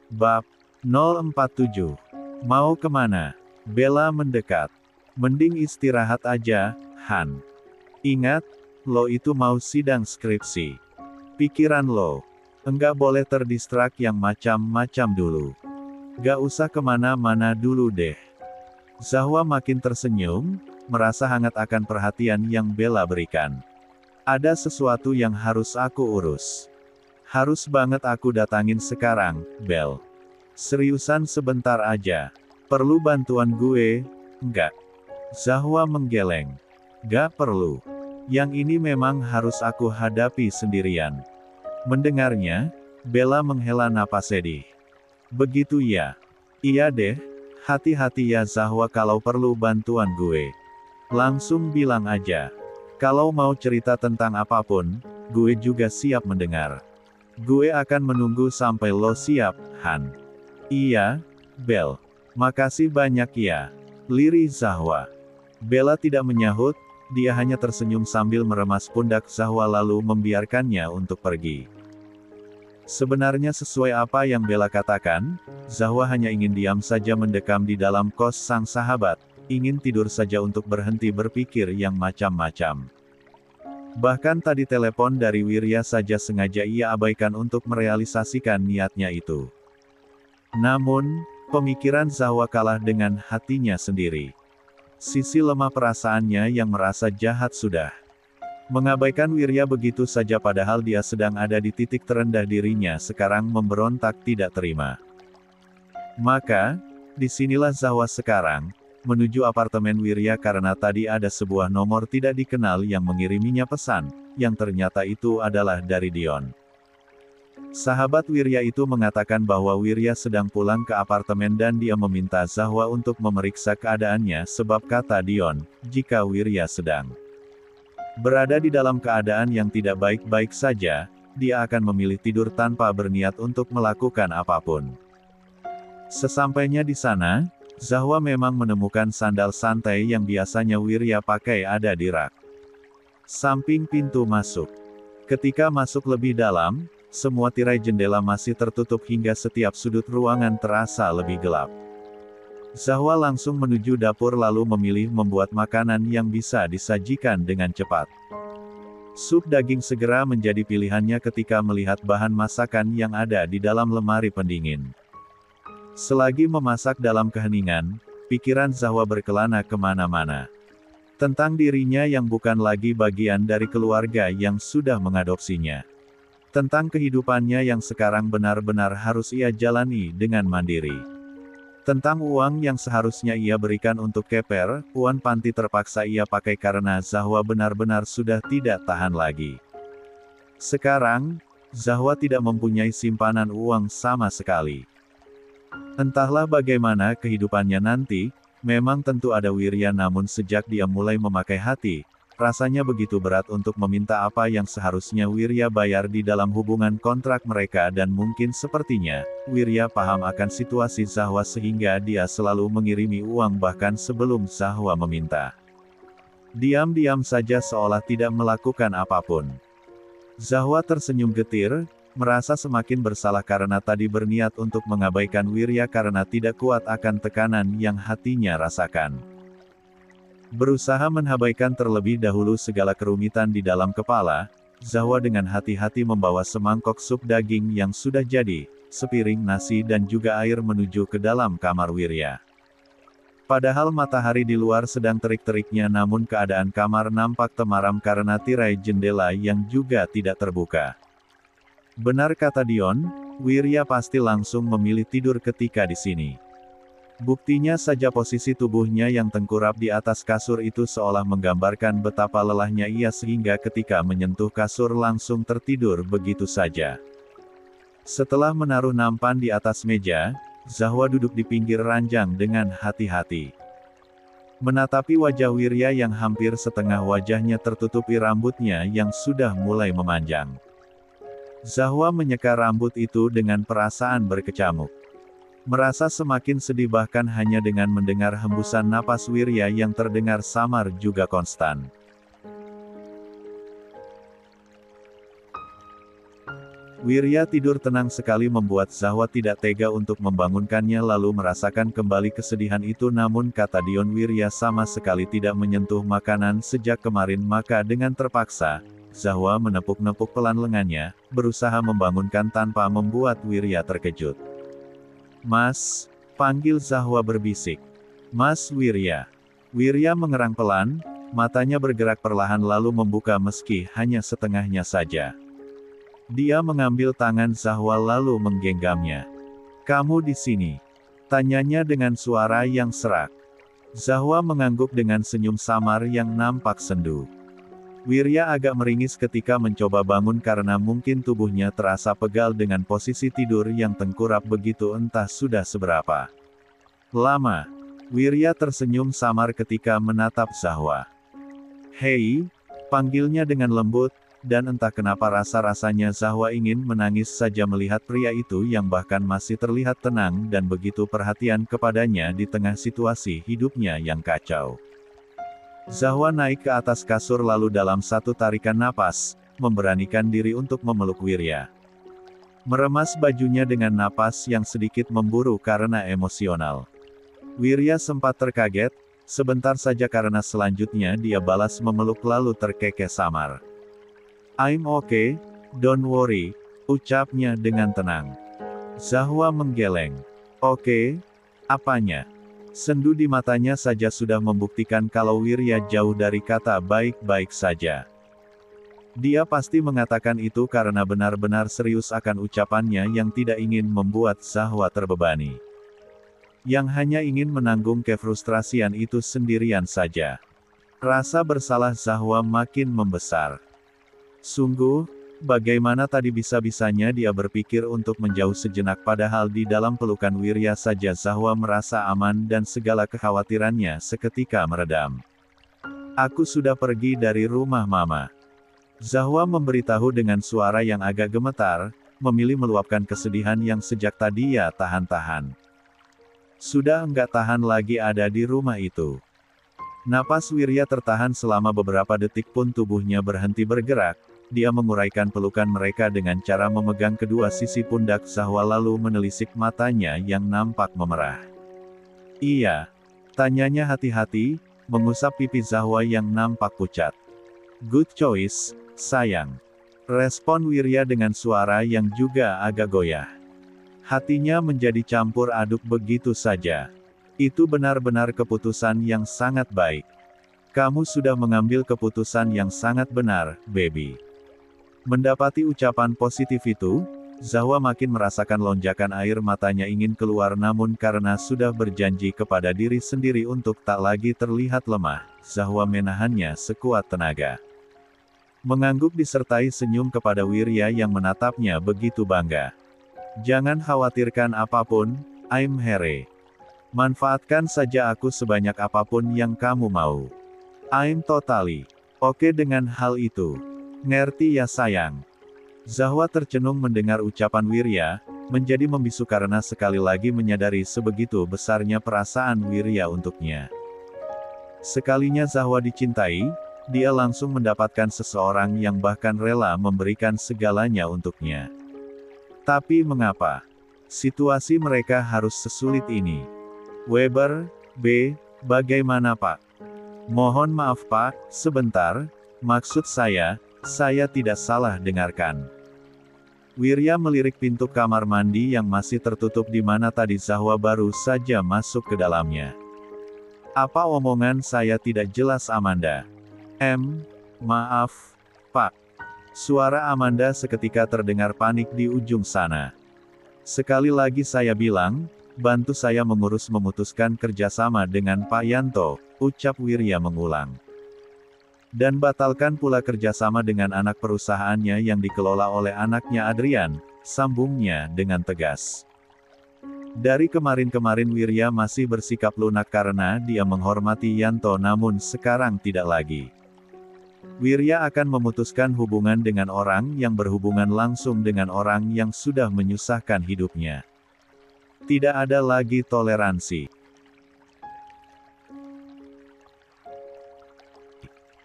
Bab 047. Mau kemana? Bella mendekat. Mending istirahat aja, Han. Ingat, lo itu mau sidang skripsi. Pikiran lo. Enggak boleh terdistrak yang macam-macam dulu. Gak usah kemana-mana dulu deh. Zahwa makin tersenyum, merasa hangat akan perhatian yang Bella berikan. Ada sesuatu yang harus aku urus. Harus banget aku datangin sekarang, Bel. Seriusan sebentar aja. Perlu bantuan gue? Enggak. Zahwa menggeleng. Gak perlu. Yang ini memang harus aku hadapi sendirian. Mendengarnya, Bella menghela napas sedih. Begitu ya? Iya deh. Hati-hati ya Zahwa kalau perlu bantuan gue. Langsung bilang aja. Kalau mau cerita tentang apapun, gue juga siap mendengar. Gue akan menunggu sampai lo siap, Han. Iya, Bel. Makasih banyak ya. Lirih Zahwa. Bella tidak menyahut, dia hanya tersenyum sambil meremas pundak Zahwa lalu membiarkannya untuk pergi. Sebenarnya sesuai apa yang Bella katakan, Zahwa hanya ingin diam saja mendekam di dalam kos sang sahabat, ingin tidur saja untuk berhenti berpikir yang macam-macam. Bahkan tadi telepon dari Wirya saja sengaja ia abaikan untuk merealisasikan niatnya itu. Namun, pemikiran Zahwa kalah dengan hatinya sendiri. Sisi lemah perasaannya yang merasa jahat sudah mengabaikan Wirya begitu saja padahal dia sedang ada di titik terendah dirinya sekarang memberontak tidak terima. Maka, disinilah Zahwa sekarang, menuju apartemen Wirya karena tadi ada sebuah nomor tidak dikenal yang mengiriminya pesan, yang ternyata itu adalah dari Dion. Sahabat Wirya itu mengatakan bahwa Wirya sedang pulang ke apartemen dan dia meminta Zahwa untuk memeriksa keadaannya sebab kata Dion, jika Wirya sedang berada di dalam keadaan yang tidak baik-baik saja, dia akan memilih tidur tanpa berniat untuk melakukan apapun. Sesampainya di sana, Zahwa memang menemukan sandal santai yang biasanya Wirya pakai ada di rak samping pintu masuk. Ketika masuk lebih dalam, semua tirai jendela masih tertutup hingga setiap sudut ruangan terasa lebih gelap. Zahwa langsung menuju dapur lalu memilih membuat makanan yang bisa disajikan dengan cepat. Sup daging segera menjadi pilihannya ketika melihat bahan masakan yang ada di dalam lemari pendingin. Selagi memasak dalam keheningan, pikiran Zahwa berkelana kemana-mana. Tentang dirinya yang bukan lagi bagian dari keluarga yang sudah mengadopsinya. Tentang kehidupannya yang sekarang benar-benar harus ia jalani dengan mandiri. Tentang uang yang seharusnya ia berikan untuk keper, uang panti terpaksa ia pakai karena Zahwa benar-benar sudah tidak tahan lagi. Sekarang, Zahwa tidak mempunyai simpanan uang sama sekali. Entahlah bagaimana kehidupannya nanti, memang tentu ada Wirya namun sejak dia mulai memakai hati, rasanya begitu berat untuk meminta apa yang seharusnya Wirya bayar di dalam hubungan kontrak mereka dan mungkin sepertinya, Wirya paham akan situasi Zahwa sehingga dia selalu mengirimi uang bahkan sebelum Zahwa meminta. Diam-diam saja seolah tidak melakukan apapun. Zahwa tersenyum getir, merasa semakin bersalah karena tadi berniat untuk mengabaikan Wirya karena tidak kuat akan tekanan yang hatinya rasakan. Berusaha mengabaikan terlebih dahulu segala kerumitan di dalam kepala, Zahwa dengan hati-hati membawa semangkok sup daging yang sudah jadi, sepiring nasi dan juga air menuju ke dalam kamar Wirya. Padahal matahari di luar sedang terik-teriknya namun keadaan kamar nampak temaram karena tirai jendela yang juga tidak terbuka. Benar kata Dion, Wirya pasti langsung memilih tidur ketika di sini. Buktinya saja posisi tubuhnya yang tengkurap di atas kasur itu seolah menggambarkan betapa lelahnya ia sehingga ketika menyentuh kasur langsung tertidur begitu saja. Setelah menaruh nampan di atas meja, Zahwa duduk di pinggir ranjang dengan hati-hati. Menatapi wajah Wirya yang hampir setengah wajahnya tertutupi rambutnya yang sudah mulai memanjang. Zahwa menyeka rambut itu dengan perasaan berkecamuk. Merasa semakin sedih bahkan hanya dengan mendengar hembusan napas Wirya yang terdengar samar juga konstan. Wirya tidur tenang sekali membuat Zahwa tidak tega untuk membangunkannya lalu merasakan kembali kesedihan itu namun kata Dion Wirya sama sekali tidak menyentuh makanan sejak kemarin maka dengan terpaksa, Zahwa menepuk-nepuk pelan lengannya, berusaha membangunkan tanpa membuat Wirya terkejut. Mas, panggil Zahwa berbisik. Mas Wirya. Wirya mengerang pelan, matanya bergerak perlahan lalu membuka meski hanya setengahnya saja. Dia mengambil tangan Zahwa lalu menggenggamnya. Kamu di sini? Tanyanya dengan suara yang serak. Zahwa mengangguk dengan senyum samar yang nampak sendu. Wirya agak meringis ketika mencoba bangun karena mungkin tubuhnya terasa pegal dengan posisi tidur yang tengkurap begitu entah sudah seberapa lama. Wirya tersenyum samar ketika menatap Zahwa. Hei, panggilnya dengan lembut. Dan entah kenapa rasa-rasanya Zahwa ingin menangis saja melihat pria itu yang bahkan masih terlihat tenang dan begitu perhatian kepadanya di tengah situasi hidupnya yang kacau. Zahwa naik ke atas kasur lalu dalam satu tarikan napas, memberanikan diri untuk memeluk Wirya. Meremas bajunya dengan napas yang sedikit memburu karena emosional. Wirya sempat terkaget, sebentar saja karena selanjutnya dia balas memeluk lalu terkekeh samar. I'm okay, don't worry, ucapnya dengan tenang. Zahwa menggeleng. Oke, apanya? Sendu di matanya saja sudah membuktikan kalau Wirya jauh dari kata baik-baik saja. Dia pasti mengatakan itu karena benar-benar serius akan ucapannya yang tidak ingin membuat Zahwa terbebani. Yang hanya ingin menanggung kefrustrasian itu sendirian saja. Rasa bersalah Zahwa makin membesar. Sungguh, bagaimana tadi bisa-bisanya dia berpikir untuk menjauh sejenak padahal di dalam pelukan Wirya saja Zahwa merasa aman dan segala kekhawatirannya seketika meredam. Aku sudah pergi dari rumah mama. Zahwa memberitahu dengan suara yang agak gemetar, memilih meluapkan kesedihan yang sejak tadi ia tahan-tahan. Sudah enggak tahan lagi ada di rumah itu. Napas Wirya tertahan selama beberapa detik pun tubuhnya berhenti bergerak. Dia menguraikan pelukan mereka dengan cara memegang kedua sisi pundak Zahwa lalu menelisik matanya yang nampak memerah. Iya. Tanyanya hati-hati, mengusap pipi Zahwa yang nampak pucat. Good choice, sayang. Respon Wirya dengan suara yang juga agak goyah. Hatinya menjadi campur aduk begitu saja. Itu benar-benar keputusan yang sangat baik. Kamu sudah mengambil keputusan yang sangat benar, baby. Mendapati ucapan positif itu, Zahwa makin merasakan lonjakan air matanya ingin keluar namun karena sudah berjanji kepada diri sendiri untuk tak lagi terlihat lemah, Zahwa menahannya sekuat tenaga. Mengangguk disertai senyum kepada Wirya yang menatapnya begitu bangga. Jangan khawatirkan apapun, I'm here. Manfaatkan saja aku sebanyak apapun yang kamu mau. I'm totally oke dengan hal itu. Ngerti ya sayang? Zahwa tercenung mendengar ucapan Wirya, menjadi membisu karena sekali lagi menyadari sebegitu besarnya perasaan Wirya untuknya. Sekalinya Zahwa dicintai, dia langsung mendapatkan seseorang yang bahkan rela memberikan segalanya untuknya. Tapi mengapa situasi mereka harus sesulit ini? Weber, B, bagaimana Pak? Mohon maaf Pak, sebentar, maksud saya tidak salah dengarkan. Wirya melirik pintu kamar mandi yang masih tertutup di mana tadi Zahwa baru saja masuk ke dalamnya. Apa omongan saya tidak jelas Amanda? Maaf, Pak. Suara Amanda seketika terdengar panik di ujung sana. Sekali lagi saya bilang, bantu saya memutuskan kerjasama dengan Pak Yanto, ucap Wirya mengulang. Dan batalkan pula kerjasama dengan anak perusahaannya yang dikelola oleh anaknya Adrian, sambungnya dengan tegas. Dari kemarin-kemarin Wirya masih bersikap lunak karena dia menghormati Yanto namun sekarang tidak lagi. Wirya akan memutuskan hubungan dengan orang yang berhubungan langsung dengan orang yang sudah menyusahkan hidupnya. Tidak ada lagi toleransi.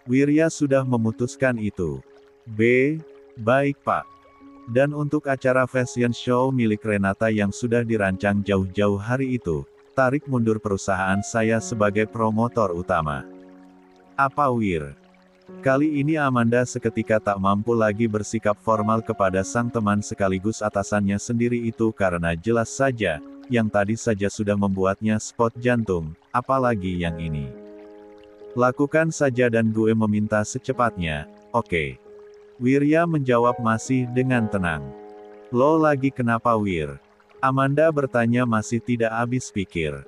Wirya sudah memutuskan itu. B, baik Pak. Dan untuk acara fashion show milik Renata yang sudah dirancang jauh-jauh hari itu, tarik mundur perusahaan saya sebagai promotor utama. Apa Wir? Kali ini Amanda seketika tak mampu lagi bersikap formal kepada sang teman sekaligus atasannya sendiri itu karena jelas saja, yang tadi saja sudah membuatnya spot jantung, apalagi yang ini. Lakukan saja dan gue meminta secepatnya, oke. Wirya menjawab masih dengan tenang. Lo lagi kenapa Wir? Amanda bertanya masih tidak habis pikir.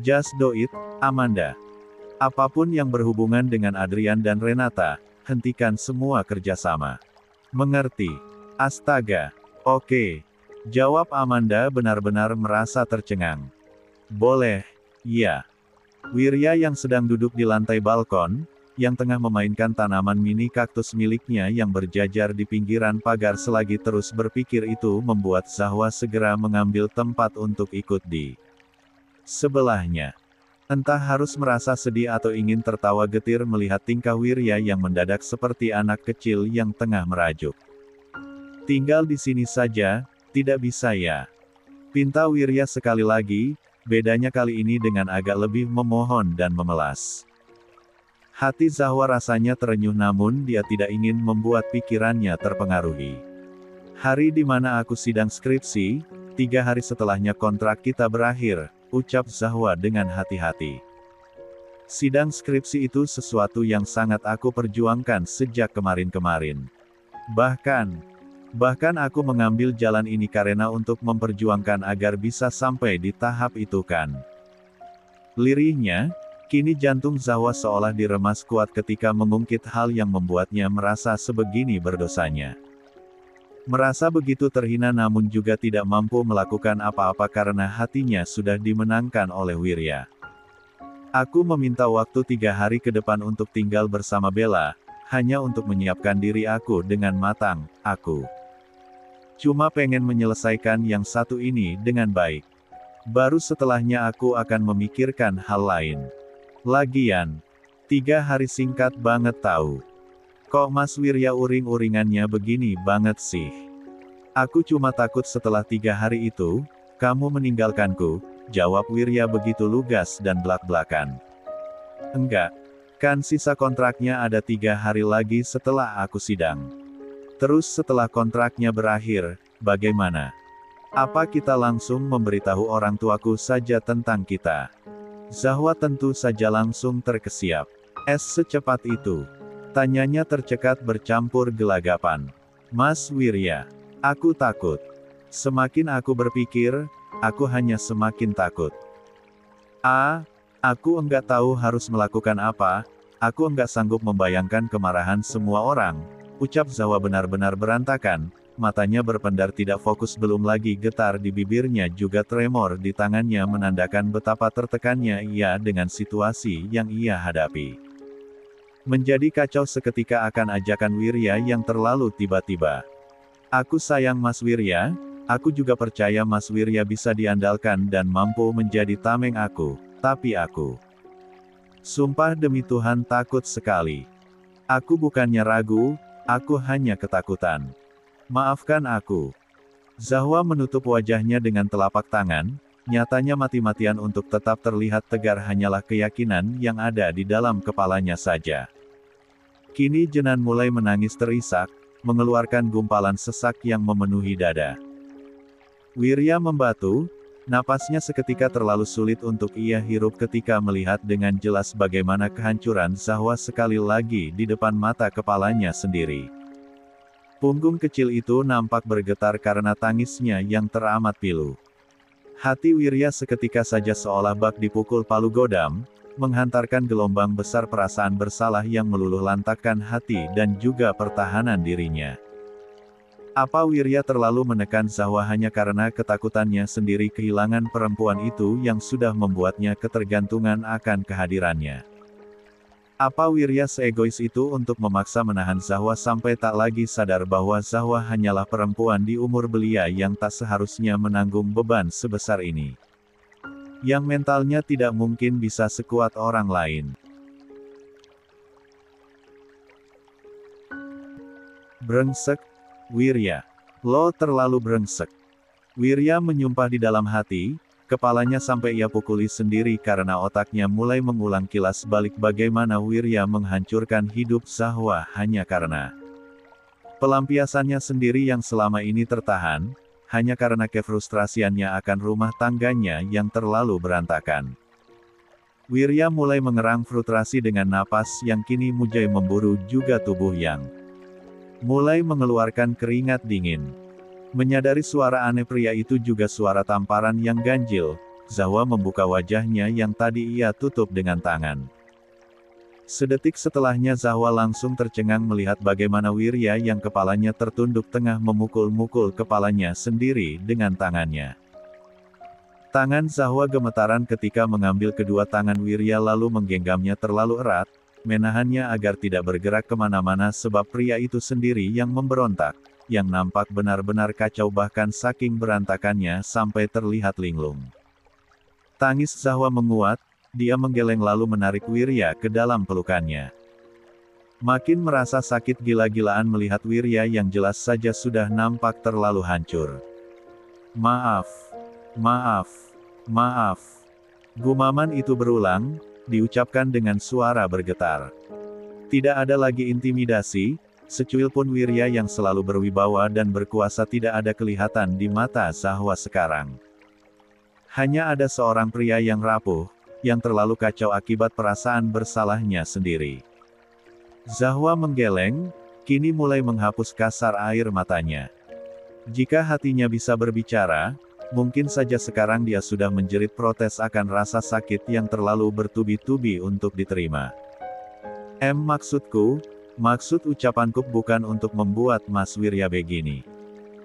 Just do it, Amanda. Apapun yang berhubungan dengan Adrian dan Renata, hentikan semua kerjasama. Mengerti? Astaga. Oke. Jawab Amanda benar-benar merasa tercengang. Boleh, ya. Wirya yang sedang duduk di lantai balkon, yang tengah memainkan tanaman mini kaktus miliknya yang berjajar di pinggiran pagar selagi terus berpikir itu membuat Zahwa segera mengambil tempat untuk ikut di sebelahnya. Entah harus merasa sedih atau ingin tertawa getir melihat tingkah Wirya yang mendadak seperti anak kecil yang tengah merajuk. Tinggal di sini saja, tidak bisa ya? Pinta Wirya sekali lagi, bedanya kali ini dengan agak lebih memohon dan memelas. Hati Zahwa rasanya terenyuh namun dia tidak ingin membuat pikirannya terpengaruhi. Hari di mana aku sidang skripsi, 3 hari setelahnya kontrak kita berakhir, ucap Zahwa dengan hati-hati. Sidang skripsi itu sesuatu yang sangat aku perjuangkan sejak kemarin-kemarin. Bahkan aku mengambil jalan ini karena untuk memperjuangkan agar bisa sampai di tahap itu kan. Lirihnya, kini jantung Zahwa seolah diremas kuat ketika mengungkit hal yang membuatnya merasa sebegini berdosanya. Merasa begitu terhina namun juga tidak mampu melakukan apa-apa karena hatinya sudah dimenangkan oleh Wirya. Aku meminta waktu 3 hari ke depan untuk tinggal bersama Bella, hanya untuk menyiapkan diri aku dengan matang, aku cuma pengen menyelesaikan yang satu ini dengan baik. Baru setelahnya aku akan memikirkan hal lain. Lagian, 3 hari singkat banget tahu. Kok Mas Wirya uring-uringannya begini banget sih? Aku cuma takut setelah 3 hari itu, kamu meninggalkanku, jawab Wirya begitu lugas dan belak-belakan. Enggak, kan sisa kontraknya ada 3 hari lagi setelah aku sidang. Terus setelah kontraknya berakhir, bagaimana? Apa kita langsung memberitahu orang tuaku saja tentang kita? Zahwa tentu saja langsung terkesiap. Secepat itu? Tanyanya tercekat bercampur gelagapan. Mas Wirya, aku takut. Semakin aku berpikir, aku hanya semakin takut. Aku enggak tahu harus melakukan apa, aku enggak sanggup membayangkan kemarahan semua orang, ucap Zahwa benar-benar berantakan. Matanya berpendar tidak fokus belum lagi getar di bibirnya juga tremor di tangannya menandakan betapa tertekannya ia dengan situasi yang ia hadapi. Menjadi kacau seketika akan ajakan Wirya yang terlalu tiba-tiba. Aku sayang Mas Wirya, aku juga percaya Mas Wirya bisa diandalkan dan mampu menjadi tameng aku, tapi aku sumpah demi Tuhan takut sekali. Aku bukannya ragu, aku hanya ketakutan. Maafkan aku. Zahwa menutup wajahnya dengan telapak tangan, nyatanya mati-matian untuk tetap terlihat tegar hanyalah keyakinan yang ada di dalam kepalanya saja. Kini Jenan mulai menangis terisak, mengeluarkan gumpalan sesak yang memenuhi dada. Wirya membatu, napasnya seketika terlalu sulit untuk ia hirup ketika melihat dengan jelas bagaimana kehancuran Zahwa sekali lagi di depan mata kepalanya sendiri. Punggung kecil itu nampak bergetar karena tangisnya yang teramat pilu. Hati Wirya seketika saja seolah bak dipukul palu godam, menghantarkan gelombang besar perasaan bersalah yang meluluh lantakkan hati dan juga pertahanan dirinya. Apa Wirya terlalu menekan Zahwa hanya karena ketakutannya sendiri kehilangan perempuan itu yang sudah membuatnya ketergantungan akan kehadirannya? Apa Wirya seegois itu untuk memaksa menahan Zahwa sampai tak lagi sadar bahwa Zahwa hanyalah perempuan di umur belia yang tak seharusnya menanggung beban sebesar ini? Yang mentalnya tidak mungkin bisa sekuat orang lain. Brengsek, Wirya. Lo terlalu brengsek. Wirya menyumpah di dalam hati, kepalanya sampai ia pukuli sendiri karena otaknya mulai mengulang kilas balik bagaimana Wirya menghancurkan hidup Zahwa hanya karena pelampiasannya sendiri yang selama ini tertahan, hanya karena kefrustrasiannya akan rumah tangganya yang terlalu berantakan. Wirya mulai mengerang frustrasi dengan napas yang kini mulai memburu juga tubuh yang mulai mengeluarkan keringat dingin. Menyadari suara aneh pria itu juga suara tamparan yang ganjil, Zahwa membuka wajahnya yang tadi ia tutup dengan tangan. Sedetik setelahnya Zahwa langsung tercengang melihat bagaimana Wirya yang kepalanya tertunduk tengah memukul-mukul kepalanya sendiri dengan tangannya. Tangan Zahwa gemetaran ketika mengambil kedua tangan Wirya lalu menggenggamnya terlalu erat, menahannya agar tidak bergerak kemana-mana sebab pria itu sendiri yang memberontak, yang nampak benar-benar kacau bahkan saking berantakannya sampai terlihat linglung. Tangis Zahwa menguat, dia menggeleng lalu menarik Wirya ke dalam pelukannya. Makin merasa sakit gila-gilaan melihat Wirya yang jelas saja sudah nampak terlalu hancur. Maaf. Maaf. Maaf. Gumaman itu berulang, diucapkan dengan suara bergetar. Tidak ada lagi intimidasi, secuil pun Wirya yang selalu berwibawa dan berkuasa tidak ada kelihatan di mata Zahwa sekarang. Hanya ada seorang pria yang rapuh, yang terlalu kacau akibat perasaan bersalahnya sendiri. Zahwa menggeleng, kini mulai menghapus kasar air matanya. Jika hatinya bisa berbicara, mungkin saja sekarang dia sudah menjerit protes akan rasa sakit yang terlalu bertubi-tubi untuk diterima. Maksud ucapanku bukan untuk membuat Mas Wirya begini.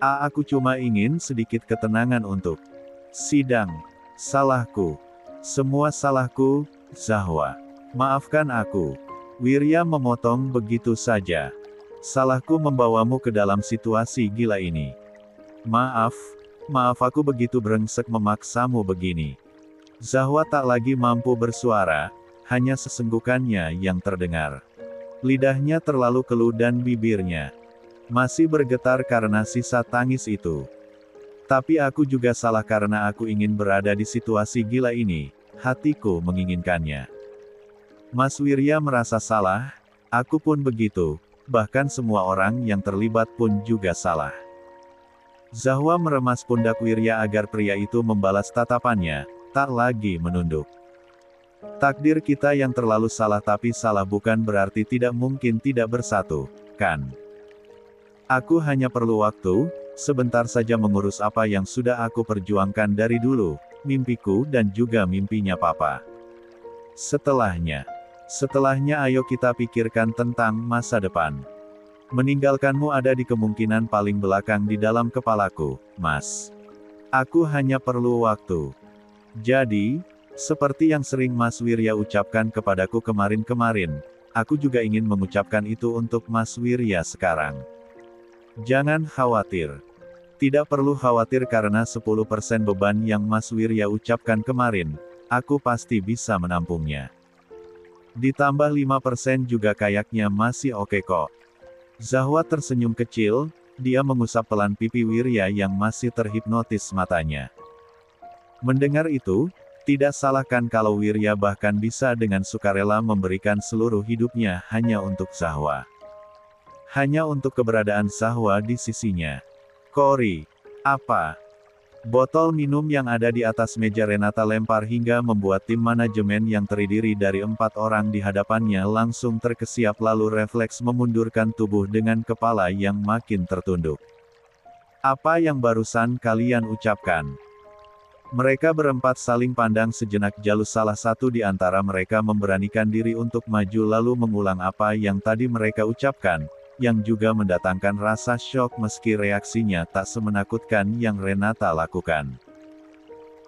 Aku cuma ingin sedikit ketenangan untuk sidang. Salahku. Semua salahku, Zahwa. Maafkan aku. Wirya memotong begitu saja. Salahku membawamu ke dalam situasi gila ini. Maaf aku begitu brengsek memaksamu begini. Zahwa tak lagi mampu bersuara, hanya sesenggukannya yang terdengar. Lidahnya terlalu keluh dan bibirnya masih bergetar karena sisa tangis itu. Tapi aku juga salah karena aku ingin berada di situasi gila ini, hatiku menginginkannya. Mas Wirya merasa salah, aku pun begitu, bahkan semua orang yang terlibat pun juga salah. Zahwa meremas pundak Wirya agar pria itu membalas tatapannya, tak lagi menunduk. Takdir kita yang terlalu salah tapi salah bukan berarti tidak mungkin tidak bersatu, kan? Aku hanya perlu waktu, sebentar saja mengurus apa yang sudah aku perjuangkan dari dulu, mimpiku dan juga mimpinya Papa. Setelahnya ayo kita pikirkan tentang masa depan. Meninggalkanmu ada di kemungkinan paling belakang di dalam kepalaku, Mas. Aku hanya perlu waktu. Jadi, seperti yang sering Mas Wirya ucapkan kepadaku kemarin-kemarin, aku juga ingin mengucapkan itu untuk Mas Wirya sekarang. Jangan khawatir. Tidak perlu khawatir karena 10% beban yang Mas Wirya ucapkan kemarin, aku pasti bisa menampungnya. Ditambah 5% juga kayaknya masih oke kok. Zahwa tersenyum kecil, dia mengusap pelan pipi Wirya yang masih terhipnotis matanya. Mendengar itu, tidak salah kan kalau Wirya bahkan bisa dengan sukarela memberikan seluruh hidupnya hanya untuk Zahwa. Hanya untuk keberadaan Zahwa di sisinya. Kori. Apa? Botol minum yang ada di atas meja Renata lempar hingga membuat tim manajemen yang terdiri dari 4 orang di hadapannya langsung terkesiap lalu refleks memundurkan tubuh dengan kepala yang makin tertunduk. Apa yang barusan kalian ucapkan? Mereka berempat saling pandang sejenak jalus salah satu di antara mereka memberanikan diri untuk maju lalu mengulang apa yang tadi mereka ucapkan, yang juga mendatangkan rasa syok meski reaksinya tak semenakutkan yang Renata lakukan.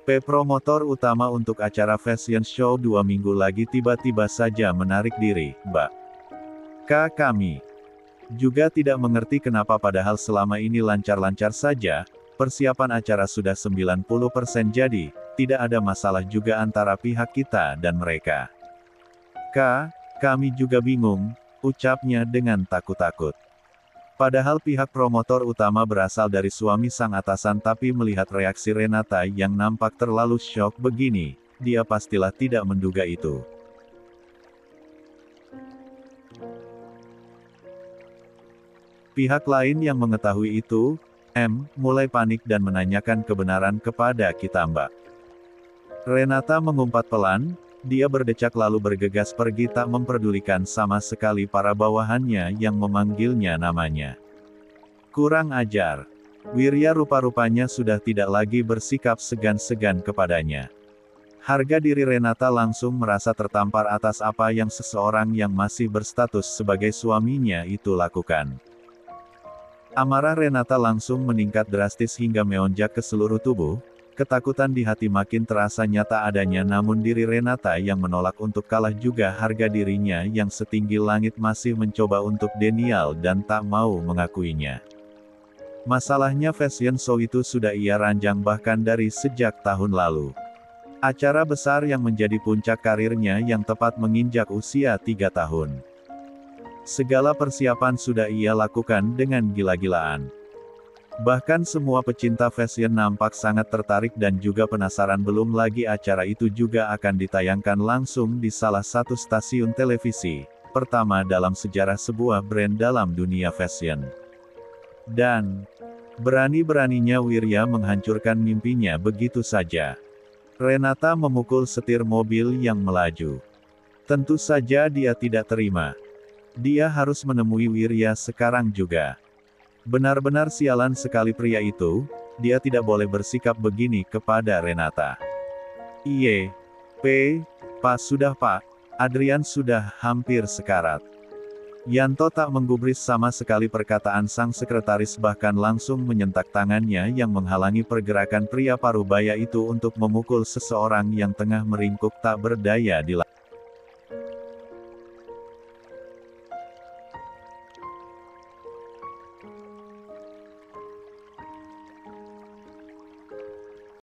Promotor utama untuk acara fashion show 2 minggu lagi tiba-tiba saja menarik diri, Mbak. Kami juga tidak mengerti kenapa padahal selama ini lancar-lancar saja, persiapan acara sudah 90% jadi, tidak ada masalah juga antara pihak kita dan mereka. Kami juga bingung, ucapnya dengan takut-takut. Padahal pihak promotor utama berasal dari suami sang atasan, tapi melihat reaksi Renata yang nampak terlalu syok begini, dia pastilah tidak menduga itu. Pihak lain yang mengetahui itu, mulai panik dan menanyakan kebenaran kepada kita Mbak. Renata mengumpat pelan, dia berdecak lalu bergegas pergi tak memperdulikan sama sekali para bawahannya yang memanggilnya namanya. Kurang ajar. Wirya rupa-rupanya sudah tidak lagi bersikap segan-segan kepadanya. Harga diri Renata langsung merasa tertampar atas apa yang seseorang yang masih berstatus sebagai suaminya itu lakukan. Amarah Renata langsung meningkat drastis hingga melonjak ke seluruh tubuh. Ketakutan di hati makin terasa nyata adanya, namun diri Renata yang menolak untuk kalah juga harga dirinya yang setinggi langit masih mencoba untuk denial dan tak mau mengakuinya. Masalahnya fashion show itu sudah ia rancang bahkan dari sejak tahun lalu. Acara besar yang menjadi puncak karirnya yang tepat menginjak usia 3 tahun. Segala persiapan sudah ia lakukan dengan gila-gilaan. Bahkan semua pecinta fashion nampak sangat tertarik dan juga penasaran, belum lagi acara itu juga akan ditayangkan langsung di salah satu stasiun televisi, pertama dalam sejarah sebuah brand dalam dunia fashion. Dan, berani-beraninya Wirya menghancurkan mimpinya begitu saja. Renata memukul setir mobil yang melaju. Tentu saja dia tidak terima. Dia harus menemui Wirya sekarang juga. Benar-benar sialan sekali pria itu, dia tidak boleh bersikap begini kepada Renata. Iye, Pak sudah Pak, Adrian sudah hampir sekarat. Yanto tak menggubris sama sekali perkataan sang sekretaris, bahkan langsung menyentak tangannya yang menghalangi pergerakan pria parubaya itu untuk memukul seseorang yang tengah meringkuk tak berdaya di